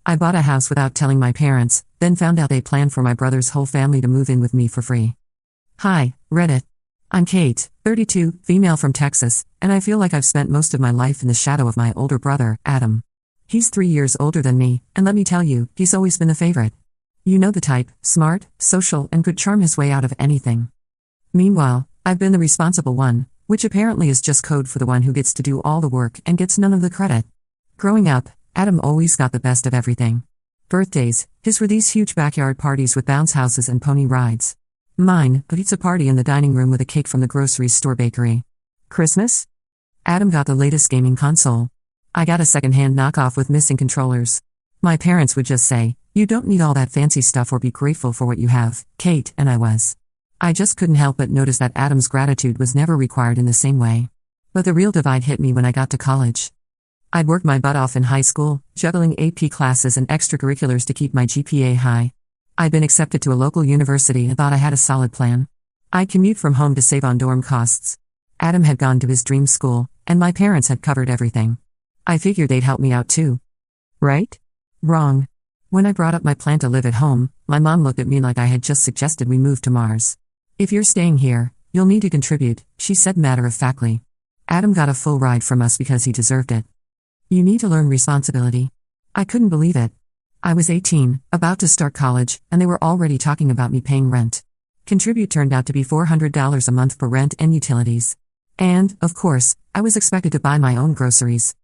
I bought a house without telling my parents, then found out they planned for my brother's whole family to move in with me for free. Hi, Reddit. I'm Kate, 32, female from Texas, and I feel like I've spent most of my life in the shadow of my older brother, Adam. He's 3 years older than me, and let me tell you, he's always been a favorite. You know the type, smart, social, and could charm his way out of anything. Meanwhile, I've been the responsible one, which apparently is just code for the one who gets to do all the work and gets none of the credit. Growing up, Adam always got the best of everything. Birthdays, his were these huge backyard parties with bounce houses and pony rides. Mine, a pizza party in the dining room with a cake from the grocery store bakery. Christmas? Adam got the latest gaming console. I got a second-hand knockoff with missing controllers. My parents would just say, "You don't need all that fancy stuff or be grateful for what you have, Kate," and I was. I just couldn't help but notice that Adam's gratitude was never required in the same way. But the real divide hit me when I got to college. I'd worked my butt off in high school, juggling AP classes and extracurriculars to keep my GPA high. I'd been accepted to a local university and thought I had a solid plan. I'd commute from home to save on dorm costs. Adam had gone to his dream school, and my parents had covered everything. I figured they'd help me out too. Right? Wrong. When I brought up my plan to live at home, my mom looked at me like I had just suggested we move to Mars. "If you're staying here, you'll need to contribute," she said matter-of-factly. Adam got a full ride from us because he deserved it. You need to learn responsibility. I couldn't believe it. I was 18, about to start college, and they were already talking about me paying rent. Contribute turned out to be $400 a month for rent and utilities. And, of course, I was expected to buy my own groceries.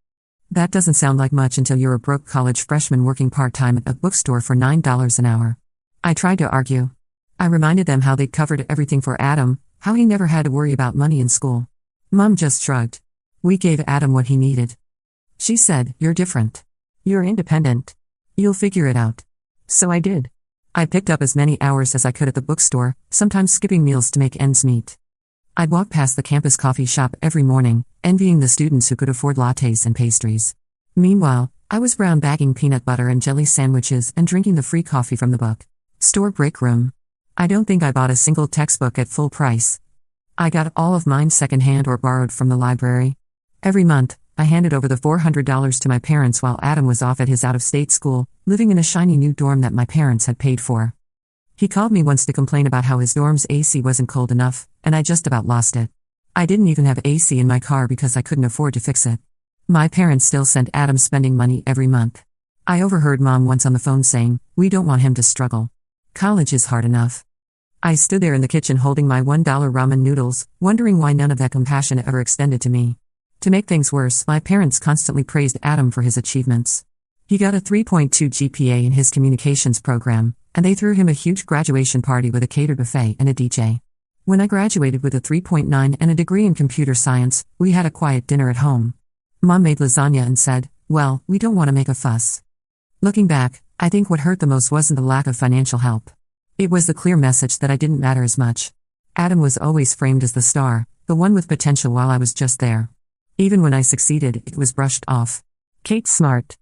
That doesn't sound like much until you're a broke college freshman working part-time at a bookstore for $9 an hour. I tried to argue. I reminded them how they'd covered everything for Adam, how he never had to worry about money in school. Mom just shrugged. We gave Adam what he needed. She said, "You're different. You're independent. You'll figure it out." So I did. I picked up as many hours as I could at the bookstore, sometimes skipping meals to make ends meet. I'd walk past the campus coffee shop every morning, envying the students who could afford lattes and pastries. Meanwhile, I was brown bagging peanut butter and jelly sandwiches and drinking the free coffee from the book store break room. I don't think I bought a single textbook at full price. I got all of mine secondhand or borrowed from the library. Every month, I handed over the $400 to my parents while Adam was off at his out-of-state school, living in a shiny new dorm that my parents had paid for. He called me once to complain about how his dorm's AC wasn't cold enough, and I just about lost it. I didn't even have AC in my car because I couldn't afford to fix it. My parents still sent Adam spending money every month. I overheard Mom once on the phone saying, "We don't want him to struggle. College is hard enough." I stood there in the kitchen holding my $1 ramen noodles, wondering why none of that compassion ever extended to me. To make things worse, my parents constantly praised Adam for his achievements. He got a 3.2 GPA in his communications program, and they threw him a huge graduation party with a catered buffet and a DJ. When I graduated with a 3.9 and a degree in computer science, we had a quiet dinner at home. Mom made lasagna and said, "Well, we don't want to make a fuss." Looking back, I think what hurt the most wasn't the lack of financial help. It was the clear message that I didn't matter as much. Adam was always framed as the star, the one with potential while I was just there. Even when I succeeded, it was brushed off. "Kate's smart.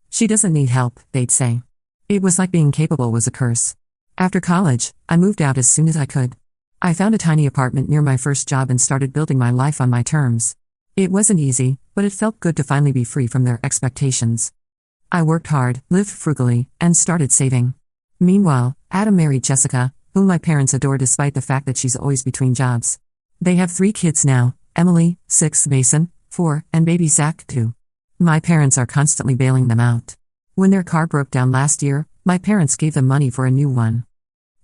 She doesn't need help," they'd say. It was like being capable was a curse. After college, I moved out as soon as I could. I found a tiny apartment near my first job and started building my life on my terms. It wasn't easy, but it felt good to finally be free from their expectations. I worked hard, lived frugally, and started saving. Meanwhile, Adam married Jessica, whom my parents adore despite the fact that she's always between jobs. They have 3 kids now, Emily, 6, Mason, 4, and baby Zach, 2. My parents are constantly bailing them out. When their car broke down last year, my parents gave them money for a new one.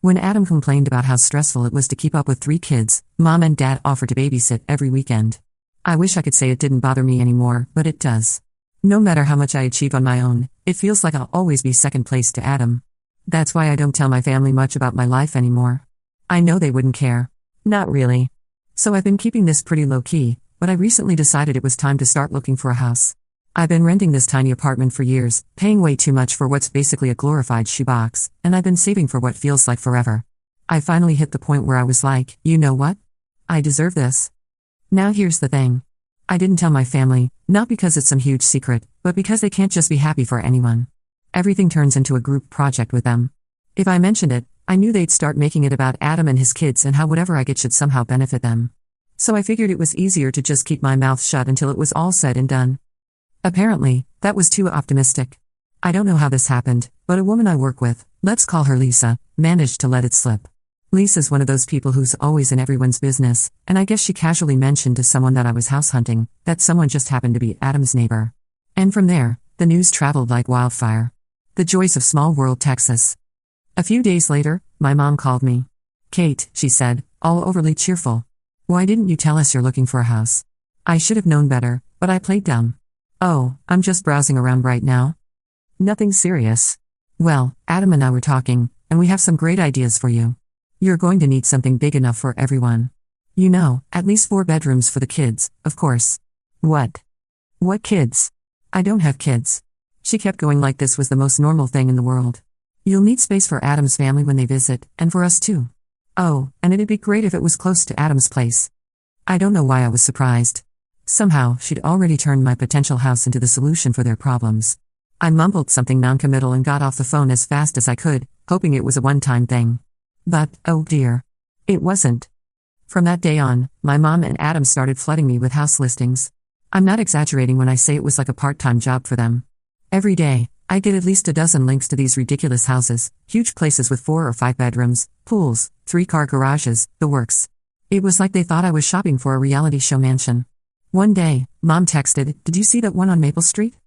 When Adam complained about how stressful it was to keep up with 3 kids, Mom and Dad offered to babysit every weekend. I wish I could say it didn't bother me anymore, but it does. No matter how much I achieve on my own, it feels like I'll always be second place to Adam. That's why I don't tell my family much about my life anymore. I know they wouldn't care. Not really. So I've been keeping this pretty low-key, but I recently decided it was time to start looking for a house. I've been renting this tiny apartment for years, paying way too much for what's basically a glorified shoebox, and I've been saving for what feels like forever. I finally hit the point where I was like, you know what? I deserve this. Now here's the thing. I didn't tell my family, not because it's some huge secret, but because they can't just be happy for anyone. Everything turns into a group project with them. If I mentioned it, I knew they'd start making it about Adam and his kids and how whatever I get should somehow benefit them. So I figured it was easier to just keep my mouth shut until it was all said and done. Apparently, that was too optimistic. I don't know how this happened, but a woman I work with, let's call her Lisa, managed to let it slip. Lisa's one of those people who's always in everyone's business, and I guess she casually mentioned to someone that I was house hunting, that someone just happened to be Adam's neighbor. And from there, the news traveled like wildfire. The joys of small world Texas. A few days later, my mom called me. "Kate," she said, all overly cheerful. "Why didn't you tell us you're looking for a house?" I should have known better, but I played dumb. "Oh, I'm just browsing around right now. Nothing serious." "Well, Adam and I were talking, and we have some great ideas for you. You're going to need something big enough for everyone. You know, at least 4 bedrooms for the kids, of course." "What? What kids? I don't have kids." She kept going like this was the most normal thing in the world. "You'll need space for Adam's family when they visit, and for us too. Oh, and it'd be great if it was close to Adam's place." I don't know why I was surprised. Somehow, she'd already turned my potential house into the solution for their problems. I mumbled something noncommittal and got off the phone as fast as I could, hoping it was a one-time thing. But, oh dear. It wasn't. From that day on, my mom and Adam started flooding me with house listings. I'm not exaggerating when I say it was like a part-time job for them. Every day, I get at least a dozen links to these ridiculous houses, huge places with 4 or 5 bedrooms, pools, 3-car garages, the works. It was like they thought I was shopping for a reality show mansion. One day, Mom texted, "Did you see that one on Maple Street?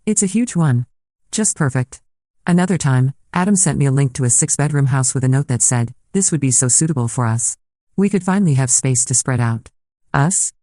It's a huge one. Just perfect." Another time, Adam sent me a link to a 6-bedroom house with a note that said, "This would be so suitable for us. We could finally have space to spread out." Us?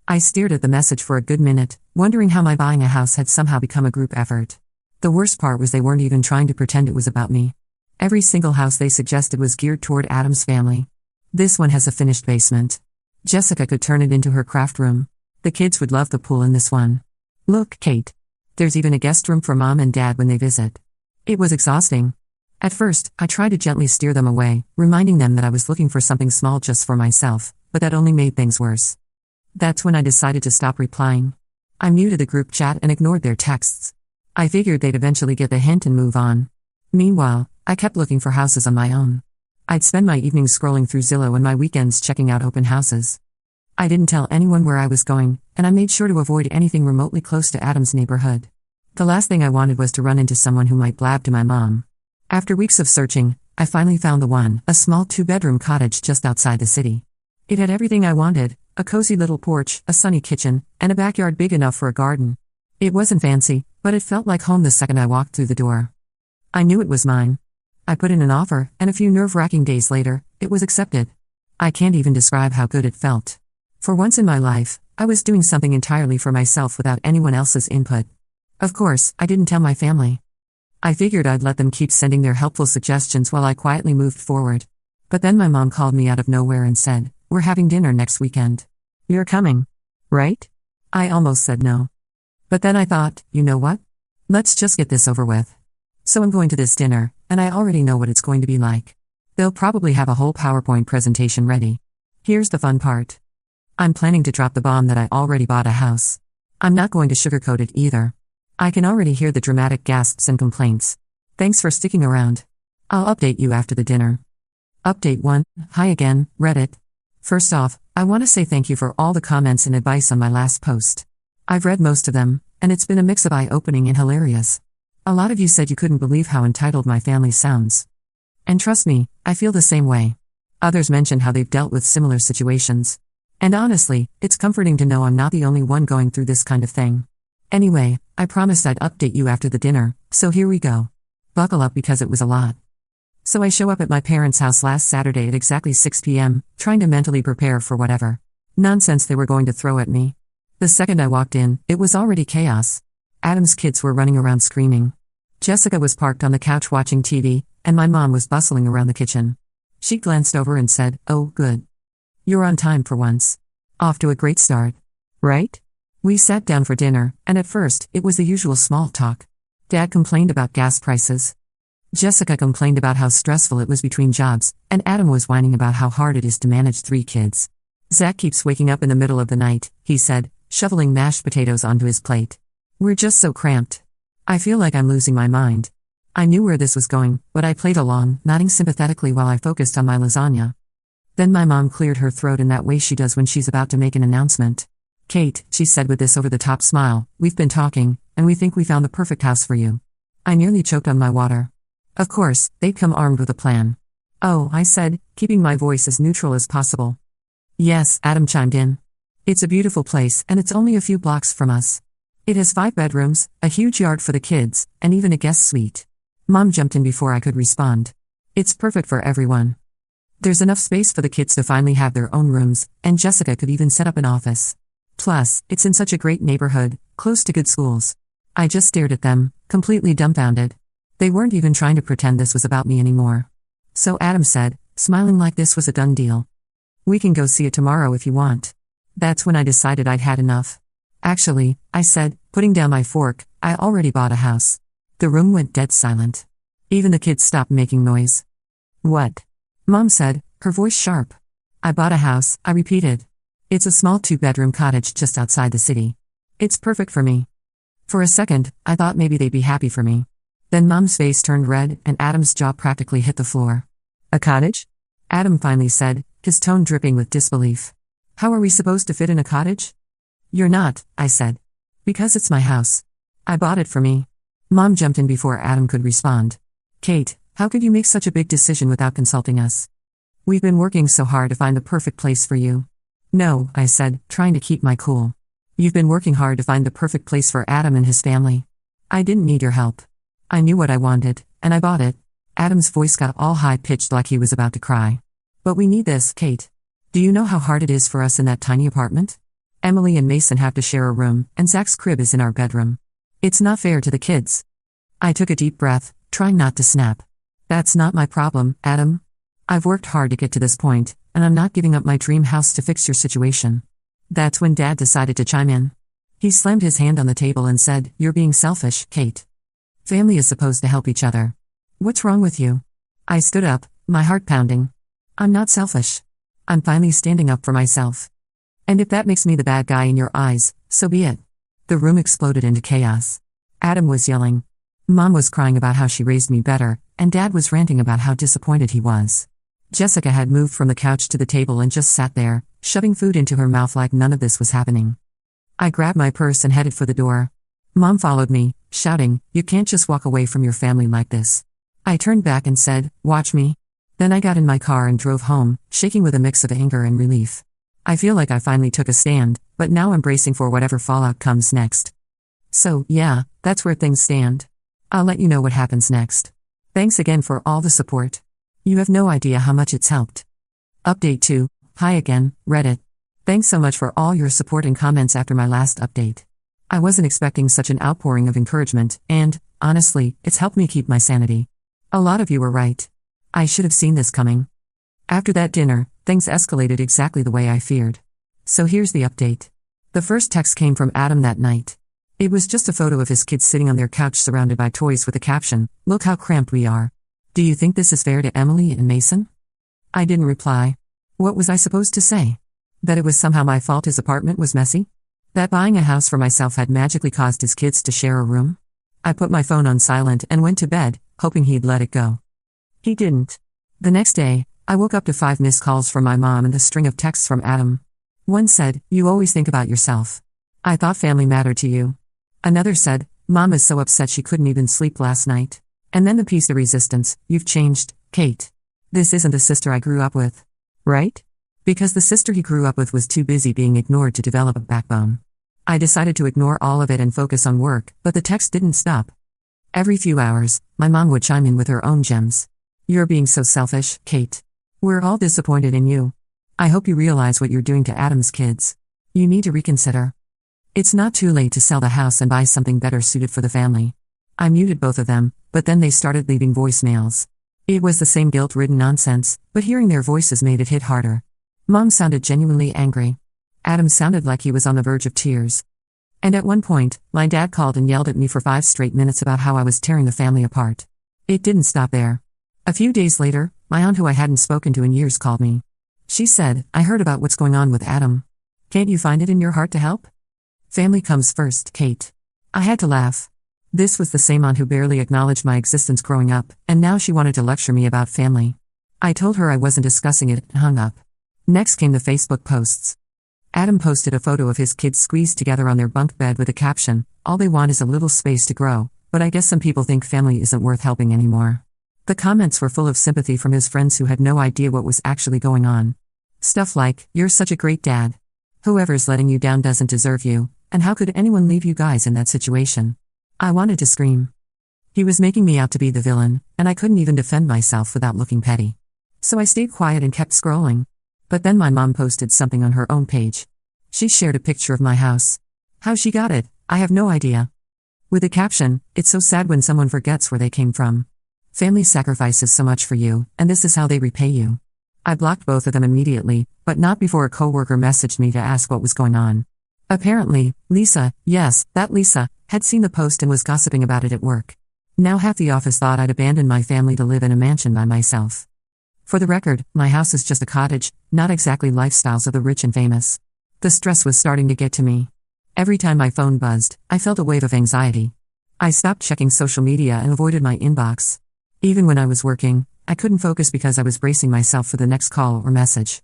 I stared at the message for a good minute, wondering how my buying a house had somehow become a group effort. The worst part was they weren't even trying to pretend it was about me. Every single house they suggested was geared toward Adam's family. "This one has a finished basement. Jessica could turn it into her craft room. The kids would love the pool in this one. Look, Kate. There's even a guest room for Mom and Dad when they visit." It was exhausting. At first, I tried to gently steer them away, reminding them that I was looking for something small just for myself, but that only made things worse. That's when I decided to stop replying. I muted the group chat and ignored their texts. I figured they'd eventually get the hint and move on. Meanwhile, I kept looking for houses on my own. I'd spend my evenings scrolling through Zillow and my weekends checking out open houses. I didn't tell anyone where I was going, and I made sure to avoid anything remotely close to Adam's neighborhood. The last thing I wanted was to run into someone who might blab to my mom. After weeks of searching, I finally found the one, a small 2-bedroom cottage just outside the city. It had everything I wanted, a cozy little porch, a sunny kitchen, and a backyard big enough for a garden. It wasn't fancy, but it felt like home the second I walked through the door. I knew it was mine. I put in an offer, and a few nerve-wracking days later, it was accepted. I can't even describe how good it felt. For once in my life, I was doing something entirely for myself without anyone else's input. Of course, I didn't tell my family. I figured I'd let them keep sending their helpful suggestions while I quietly moved forward. But then my mom called me out of nowhere and said, "We're having dinner next weekend. You're coming, right?" I almost said no. But then I thought, you know what? Let's just get this over with. So I'm going to this dinner, and I already know what it's going to be like. They'll probably have a whole PowerPoint presentation ready. Here's the fun part. I'm planning to drop the bomb that I already bought a house. I'm not going to sugarcoat it either. I can already hear the dramatic gasps and complaints. Thanks for sticking around. I'll update you after the dinner. Update 1. Hi again, Reddit. First off, I want to say thank you for all the comments and advice on my last post. I've read most of them, and it's been a mix of eye-opening and hilarious. A lot of you said you couldn't believe how entitled my family sounds. And trust me, I feel the same way. Others mentioned how they've dealt with similar situations. And honestly, it's comforting to know I'm not the only one going through this kind of thing. Anyway, I promised I'd update you after the dinner, so here we go. Buckle up because it was a lot. So I show up at my parents' house last Saturday at exactly 6 p.m., trying to mentally prepare for whatever nonsense they were going to throw at me. The second I walked in, it was already chaos. Adam's kids were running around screaming. Jessica was parked on the couch watching TV, and my mom was bustling around the kitchen. She glanced over and said, "Oh, good. You're on time for once. Off to a great start. Right?" We sat down for dinner, and at first, it was the usual small talk. Dad complained about gas prices. Jessica complained about how stressful it was between jobs, and Adam was whining about how hard it is to manage 3 kids. "Zach keeps waking up in the middle of the night," he said, shoveling mashed potatoes onto his plate. "We're just so cramped. I feel like I'm losing my mind." I knew where this was going, but I played along, nodding sympathetically while I focused on my lasagna. Then my mom cleared her throat in that way she does when she's about to make an announcement. "Kate," she said with this over-the-top smile, "we've been talking, and we think we found the perfect house for you." I nearly choked on my water. Of course, they'd come armed with a plan. Oh, I said, keeping my voice as neutral as possible. Yes, Adam chimed in. It's a beautiful place and it's only a few blocks from us. It has 5 bedrooms, a huge yard for the kids, and even a guest suite. Mom jumped in before I could respond. It's perfect for everyone. There's enough space for the kids to finally have their own rooms, and Jessica could even set up an office. Plus, it's in such a great neighborhood, close to good schools. I just stared at them, completely dumbfounded. They weren't even trying to pretend this was about me anymore. So Adam said, smiling like this was a done deal. We can go see it tomorrow if you want. That's when I decided I'd had enough. Actually, I said, putting down my fork, I already bought a house. The room went dead silent. Even the kids stopped making noise. What? Mom said, her voice sharp. I bought a house, I repeated. It's a small 2-bedroom cottage just outside the city. It's perfect for me. For a second, I thought maybe they'd be happy for me. Then Mom's face turned red and Adam's jaw practically hit the floor. A cottage? Adam finally said, his tone dripping with disbelief. How are we supposed to fit in a cottage? You're not, I said. Because it's my house. I bought it for me. Mom jumped in before Adam could respond. Kate, how could you make such a big decision without consulting us? We've been working so hard to find the perfect place for you. No, I said, trying to keep my cool. You've been working hard to find the perfect place for Adam and his family. I didn't need your help. I knew what I wanted, and I bought it. Adam's voice got all high-pitched like he was about to cry. But we need this, Kate. Do you know how hard it is for us in that tiny apartment? Emily and Mason have to share a room, and Zach's crib is in our bedroom. It's not fair to the kids. I took a deep breath, trying not to snap. That's not my problem, Adam. I've worked hard to get to this point, and I'm not giving up my dream house to fix your situation. That's when Dad decided to chime in. He slammed his hand on the table and said, You're being selfish, Kate. Family is supposed to help each other. What's wrong with you? I stood up, my heart pounding. I'm not selfish. I'm finally standing up for myself. And if that makes me the bad guy in your eyes, so be it. The room exploded into chaos. Adam was yelling. Mom was crying about how she raised me better, and Dad was ranting about how disappointed he was. Jessica had moved from the couch to the table and just sat there, shoving food into her mouth like none of this was happening. I grabbed my purse and headed for the door. Mom followed me, shouting, You can't just walk away from your family like this. I turned back and said, Watch me. Then I got in my car and drove home, shaking with a mix of anger and relief. I feel like I finally took a stand, but now I'm bracing for whatever fallout comes next. So, yeah, that's where things stand. I'll let you know what happens next. Thanks again for all the support. You have no idea how much it's helped. Update 2. Hi again, Reddit. Thanks so much for all your support and comments after my last update. I wasn't expecting such an outpouring of encouragement, and, honestly, it's helped me keep my sanity. A lot of you were right. I should have seen this coming. After that dinner, things escalated exactly the way I feared. So here's the update. The first text came from Adam that night. It was just a photo of his kids sitting on their couch surrounded by toys with the caption, Look how cramped we are. Do you think this is fair to Emily and Mason? I didn't reply. What was I supposed to say? That it was somehow my fault his apartment was messy? That buying a house for myself had magically caused his kids to share a room? I put my phone on silent and went to bed, hoping he'd let it go. He didn't. The next day, I woke up to 5 missed calls from my mom and a string of texts from Adam. One said, You always think about yourself. I thought family mattered to you. Another said, Mom is so upset she couldn't even sleep last night. And then the piece of resistance, You've changed, Kate. This isn't the sister I grew up with. Right? Because the sister he grew up with was too busy being ignored to develop a backbone. I decided to ignore all of it and focus on work, but the text didn't stop. Every few hours, my mom would chime in with her own gems. You're being so selfish, Kate. We're all disappointed in you. I hope you realize what you're doing to Adam's kids. You need to reconsider. It's not too late to sell the house and buy something better suited for the family. I muted both of them, but then they started leaving voicemails. It was the same guilt-ridden nonsense, but hearing their voices made it hit harder. Mom sounded genuinely angry. Adam sounded like he was on the verge of tears. And at one point, my dad called and yelled at me for 5 straight minutes about how I was tearing the family apart. It didn't stop there. A few days later, my aunt who I hadn't spoken to in years called me. She said, I heard about what's going on with Adam. Can't you find it in your heart to help? Family comes first, Kate. I had to laugh. This was the same aunt who barely acknowledged my existence growing up, and now she wanted to lecture me about family. I told her I wasn't discussing it and hung up. Next came the Facebook posts. Adam posted a photo of his kids squeezed together on their bunk bed with a caption, All they want is a little space to grow, But I guess some people think family isn't worth helping anymore. The comments were full of sympathy from his friends who had no idea what was actually going on. Stuff like, "You're such a great dad. Whoever's letting you down doesn't deserve you, and how could anyone leave you guys in that situation?" I wanted to scream. He was making me out to be the villain, and I couldn't even defend myself without looking petty. So I stayed quiet and kept scrolling. But then my mom posted something on her own page. She shared a picture of my house. How she got it, I have no idea. With a caption, "It's so sad when someone forgets where they came from. Family sacrifices so much for you, and this is how they repay you." I blocked both of them immediately, but not before a coworker messaged me to ask what was going on. Apparently, Lisa, yes, that Lisa, had seen the post and was gossiping about it at work. Now half the office thought I'd abandoned my family to live in a mansion by myself. For the record, my house is just a cottage, not exactly lifestyles of the rich and famous. The stress was starting to get to me. Every time my phone buzzed, I felt a wave of anxiety. I stopped checking social media and avoided my inbox. Even when I was working, I couldn't focus because I was bracing myself for the next call or message.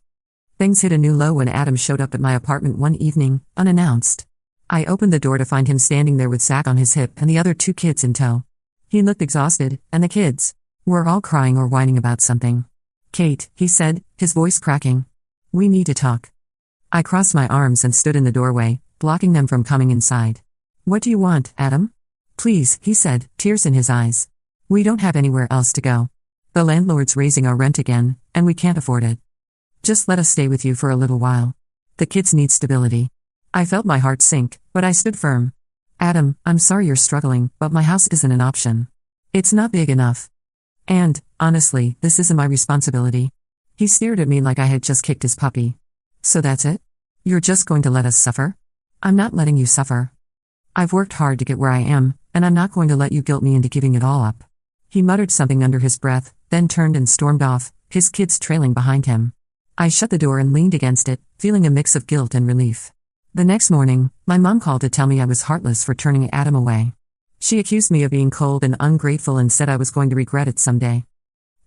Things hit a new low when Adam showed up at my apartment one evening, unannounced. I opened the door to find him standing there with Zach on his hip and the other 2 kids in tow. He looked exhausted, and the kids were all crying or whining about something. "Kate," he said, his voice cracking. "We need to talk." I crossed my arms and stood in the doorway, blocking them from coming inside. "What do you want, Adam?" "Please," he said, tears in his eyes. "We don't have anywhere else to go. The landlord's raising our rent again, and we can't afford it. Just let us stay with you for a little while. The kids need stability." I felt my heart sink, but I stood firm. "Adam, I'm sorry you're struggling, but my house isn't an option. It's not big enough. And, honestly, this isn't my responsibility." He stared at me like I had just kicked his puppy. "So that's it? You're just going to let us suffer?" "I'm not letting you suffer. I've worked hard to get where I am, and I'm not going to let you guilt me into giving it all up." He muttered something under his breath, then turned and stormed off, his kids trailing behind him. I shut the door and leaned against it, feeling a mix of guilt and relief. The next morning, my mom called to tell me I was heartless for turning Adam away. She accused me of being cold and ungrateful and said I was going to regret it someday.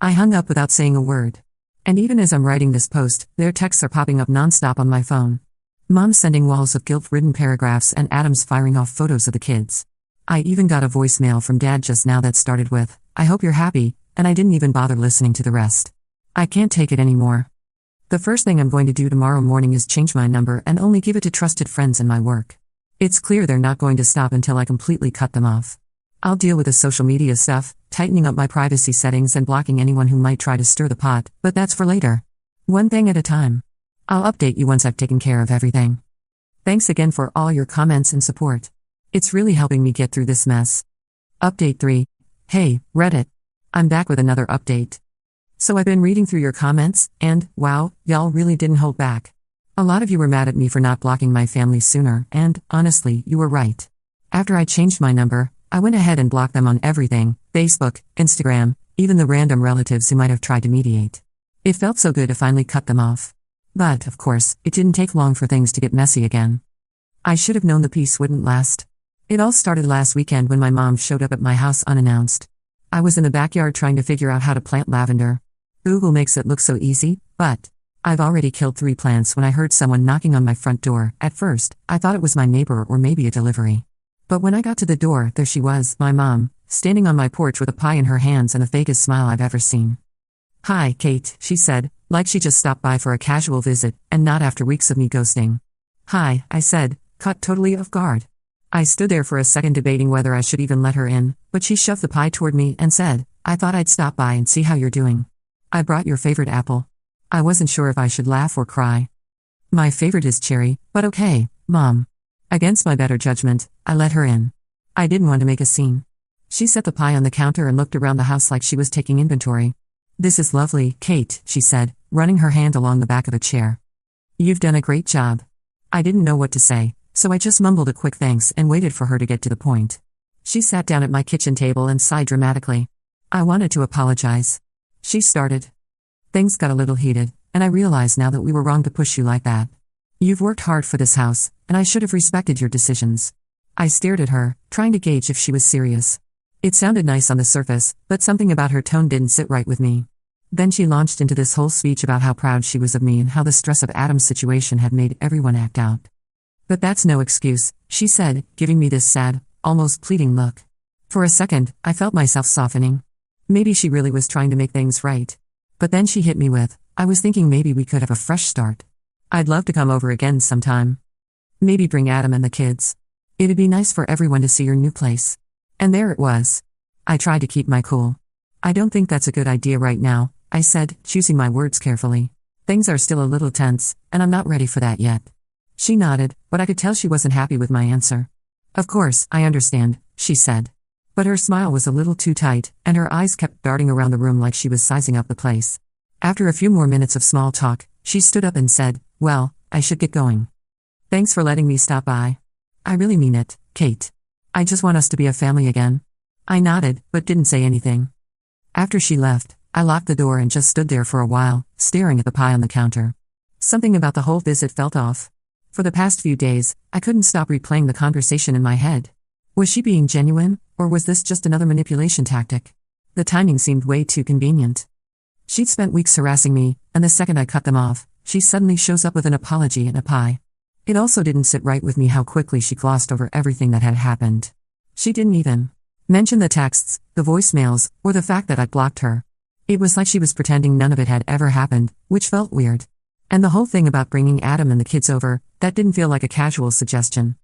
I hung up without saying a word. And even as I'm writing this post, their texts are popping up nonstop on my phone. Mom's sending walls of guilt-ridden paragraphs and Adam's firing off photos of the kids. I even got a voicemail from Dad just now that started with, "I hope you're happy," and I didn't even bother listening to the rest. I can't take it anymore. The first thing I'm going to do tomorrow morning is change my number and only give it to trusted friends in my work. It's clear they're not going to stop until I completely cut them off. I'll deal with the social media stuff, tightening up my privacy settings and blocking anyone who might try to stir the pot, but that's for later. One thing at a time. I'll update you once I've taken care of everything. Thanks again for all your comments and support. It's really helping me get through this mess. Update 3. Hey, Reddit. I'm back with another update. So I've been reading through your comments, and, wow, y'all really didn't hold back. A lot of you were mad at me for not blocking my family sooner, and, honestly, you were right. After I changed my number, I went ahead and blocked them on everything, Facebook, Instagram, even the random relatives who might have tried to mediate. It felt so good to finally cut them off. But, of course, it didn't take long for things to get messy again. I should have known the peace wouldn't last. It all started last weekend when my mom showed up at my house unannounced. I was in the backyard trying to figure out how to plant lavender. Google makes it look so easy, but I've already killed 3 plants when I heard someone knocking on my front door. At first, I thought it was my neighbor or maybe a delivery. But when I got to the door, there she was, my mom, standing on my porch with a pie in her hands and the fakest smile I've ever seen. "Hi, Kate," she said, like she just stopped by for a casual visit, and not after weeks of me ghosting. "Hi," I said, caught totally off guard. I stood there for a second debating whether I should even let her in, but she shoved the pie toward me and said, "I thought I'd stop by and see how you're doing. I brought your favorite apple." I wasn't sure if I should laugh or cry. "My favorite is cherry, but okay, Mom." Against my better judgment, I let her in. I didn't want to make a scene. She set the pie on the counter and looked around the house like she was taking inventory. "This is lovely, Kate," she said, running her hand along the back of a chair. "You've done a great job." I didn't know what to say, so I just mumbled a quick thanks and waited for her to get to the point. She sat down at my kitchen table and sighed dramatically. I wanted to apologize. She started. "Things got a little heated, and I realize now that we were wrong to push you like that. You've worked hard for this house, and I should have respected your decisions." I stared at her, trying to gauge if she was serious. It sounded nice on the surface, but something about her tone didn't sit right with me. Then she launched into this whole speech about how proud she was of me and how the stress of Adam's situation had made everyone act out. "But that's no excuse," she said, giving me this sad, almost pleading look. For a second, I felt myself softening. Maybe she really was trying to make things right. But then she hit me with, I was thinking maybe we could have a fresh start. I'd love to come over again sometime. Maybe bring Adam and the kids. It'd be nice for everyone to see your new place. And there it was. I tried to keep my cool. I don't think that's a good idea right now, I said, choosing my words carefully. Things are still a little tense, and I'm not ready for that yet. She nodded, but I could tell she wasn't happy with my answer. Of course, I understand, she said. But her smile was a little too tight, and her eyes kept darting around the room like she was sizing up the place. After a few more minutes of small talk, she stood up and said, well, I should get going. Thanks for letting me stop by. I really mean it, Kate. I just want us to be a family again. I nodded, but didn't say anything. After she left, I locked the door and just stood there for a while, staring at the pie on the counter. Something about the whole visit felt off. For the past few days, I couldn't stop replaying the conversation in my head. Was she being genuine, or was this just another manipulation tactic? The timing seemed way too convenient. She'd spent weeks harassing me, and the second I cut them off, she suddenly shows up with an apology and a pie. It also didn't sit right with me how quickly she glossed over everything that had happened. She didn't even mention the texts, the voicemails, or the fact that I'd blocked her. It was like she was pretending none of it had ever happened, which felt weird. And the whole thing about bringing Adam and the kids over, that didn't feel like a casual suggestion.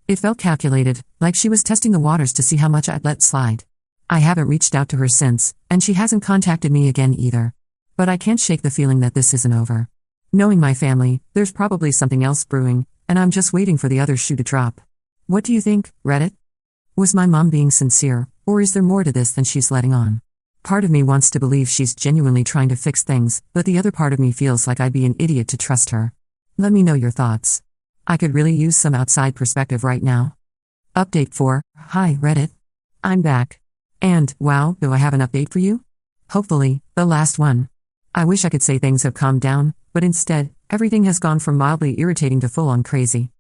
It felt calculated, like she was testing the waters to see how much I'd let slide. I haven't reached out to her since, and she hasn't contacted me again either. But I can't shake the feeling that this isn't over. Knowing my family, there's probably something else brewing, and I'm just waiting for the other shoe to drop. What do you think, Reddit? Was my mom being sincere, or is there more to this than she's letting on? Part of me wants to believe she's genuinely trying to fix things, but the other part of me feels like I'd be an idiot to trust her. Let me know your thoughts. I could really use some outside perspective right now. Update 4, hi Reddit. I'm back. And, wow, do I have an update for you? Hopefully, the last one. I wish I could say things have calmed down, but instead, everything has gone from mildly irritating to full-on crazy.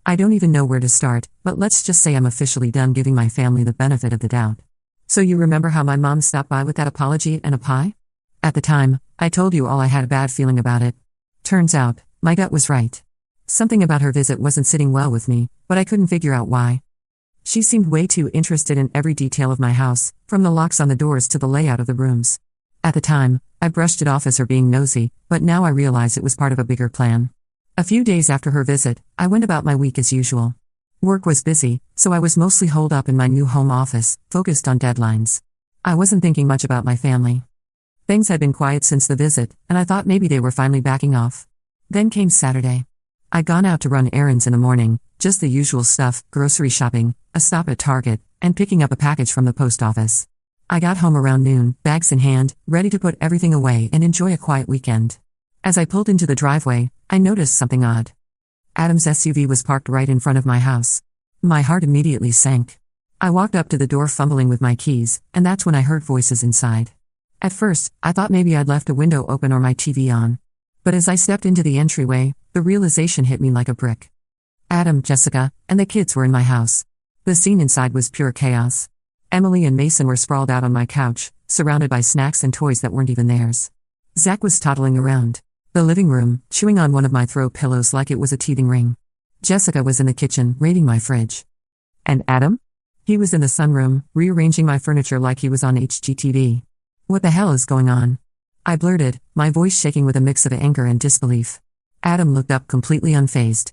I don't even know where to start, but let's just say I'm officially done giving my family the benefit of the doubt. So you remember how my mom stopped by with that apology and a pie? At the time, I told you all I had a bad feeling about it. Turns out, my gut was right. Something about her visit wasn't sitting well with me, but I couldn't figure out why. She seemed way too interested in every detail of my house, from the locks on the doors to the layout of the rooms. At the time, I brushed it off as her being nosy, but now I realize it was part of a bigger plan. A few days after her visit, I went about my week as usual. Work was busy, so I was mostly holed up in my new home office, focused on deadlines. I wasn't thinking much about my family. Things had been quiet since the visit, and I thought maybe they were finally backing off. Then came Saturday. I'd gone out to run errands in the morning, just the usual stuff, grocery shopping, a stop at Target, and picking up a package from the post office. I got home around noon, bags in hand, ready to put everything away and enjoy a quiet weekend. As I pulled into the driveway, I noticed something odd. Adam's SUV was parked right in front of my house. My heart immediately sank. I walked up to the door fumbling with my keys, and that's when I heard voices inside. At first, I thought maybe I'd left a window open or my TV on. But as I stepped into the entryway, the realization hit me like a brick. Adam, Jessica, and the kids were in my house. The scene inside was pure chaos. Emily and Mason were sprawled out on my couch, surrounded by snacks and toys that weren't even theirs. Zach was toddling around the living room, chewing on one of my throw pillows like it was a teething ring. Jessica was in the kitchen, raiding my fridge. And Adam? He was in the sunroom, rearranging my furniture like he was on HGTV. What the hell is going on? I blurted, my voice shaking with a mix of anger and disbelief. Adam looked up completely unfazed.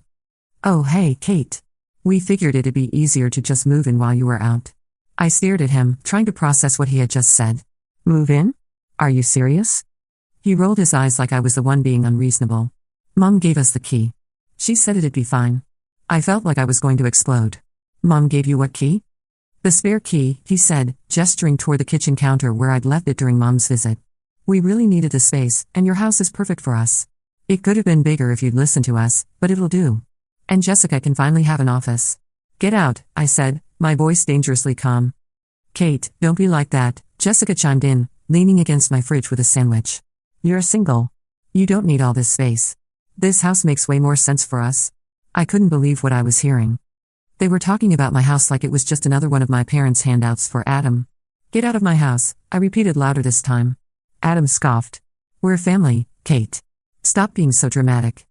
Oh hey, Kate. We figured it'd be easier to just move in while you were out. I stared at him, trying to process what he had just said. Move in? Are you serious? He rolled his eyes like I was the one being unreasonable. Mom gave us the key. She said it'd be fine. I felt like I was going to explode. Mom gave you what key? The spare key, he said, gesturing toward the kitchen counter where I'd left it during Mom's visit. We really needed the space, and your house is perfect for us. It could have been bigger if you'd listened to us, but it'll do. And Jessica can finally have an office. Get out, I said, my voice dangerously calm. Kate, don't be like that, Jessica chimed in, leaning against my fridge with a sandwich. You're single. You don't need all this space. This house makes way more sense for us. I couldn't believe what I was hearing. They were talking about my house like it was just another one of my parents' handouts for Adam. Get out of my house, I repeated louder this time. Adam scoffed. We're family, Kate. Stop being so dramatic.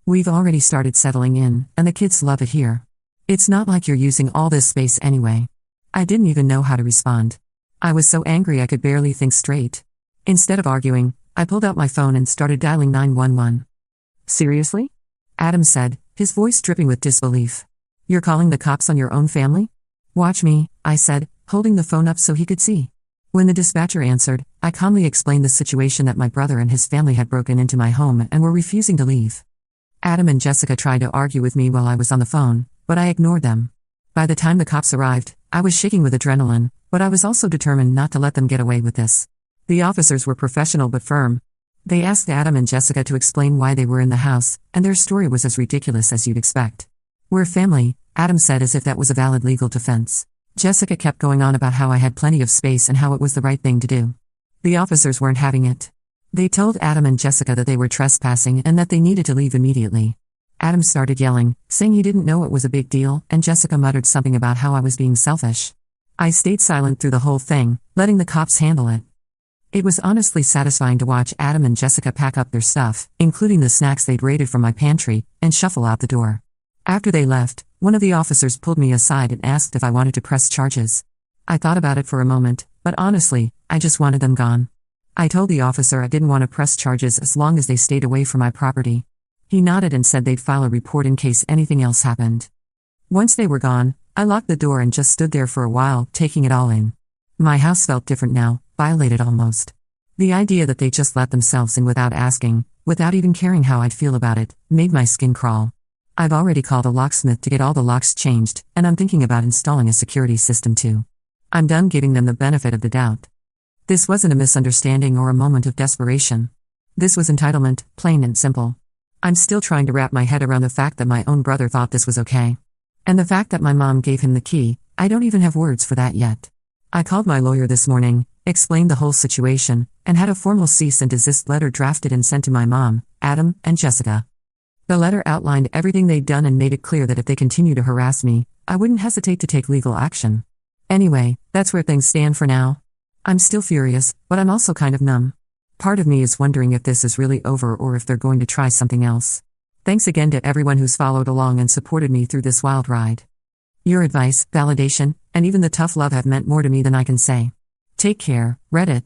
We've already started settling in, and the kids love it here. It's not like you're using all this space anyway. I didn't even know how to respond. I was so angry I could barely think straight. Instead of arguing, I pulled out my phone and started dialing 911. Seriously? Adam said, his voice dripping with disbelief. You're calling the cops on your own family? Watch me, I said, holding the phone up so he could see. When the dispatcher answered, I calmly explained the situation that my brother and his family had broken into my home and were refusing to leave. Adam and Jessica tried to argue with me while I was on the phone, but I ignored them. By the time the cops arrived, I was shaking with adrenaline, but I was also determined not to let them get away with this. The officers were professional but firm. They asked Adam and Jessica to explain why they were in the house, and their story was as ridiculous as you'd expect. We're family, Adam said as if that was a valid legal defense. Jessica kept going on about how I had plenty of space and how it was the right thing to do. The officers weren't having it. They told Adam and Jessica that they were trespassing and that they needed to leave immediately. Adam started yelling, saying he didn't know it was a big deal, and Jessica muttered something about how I was being selfish. I stayed silent through the whole thing, letting the cops handle it. It was honestly satisfying to watch Adam and Jessica pack up their stuff, including the snacks they'd raided from my pantry, and shuffle out the door. After they left, one of the officers pulled me aside and asked if I wanted to press charges. I thought about it for a moment, but honestly, I just wanted them gone. I told the officer I didn't want to press charges as long as they stayed away from my property. He nodded and said they'd file a report in case anything else happened. Once they were gone, I locked the door and just stood there for a while, taking it all in. My house felt different now, violated almost. The idea that they just let themselves in without asking, without even caring how I'd feel about it, made my skin crawl. I've already called a locksmith to get all the locks changed, and I'm thinking about installing a security system too. I'm done giving them the benefit of the doubt. This wasn't a misunderstanding or a moment of desperation. This was entitlement, plain and simple. I'm still trying to wrap my head around the fact that my own brother thought this was okay. And the fact that my mom gave him the key, I don't even have words for that yet. I called my lawyer this morning, explained the whole situation, and had a formal cease and desist letter drafted and sent to my mom, Adam, and Jessica. The letter outlined everything they'd done and made it clear that if they continue to harass me, I wouldn't hesitate to take legal action. Anyway, that's where things stand for now. I'm still furious, but I'm also kind of numb. Part of me is wondering if this is really over or if they're going to try something else. Thanks again to everyone who's followed along and supported me through this wild ride. Your advice, validation, and even the tough love have meant more to me than I can say. Take care, Reddit.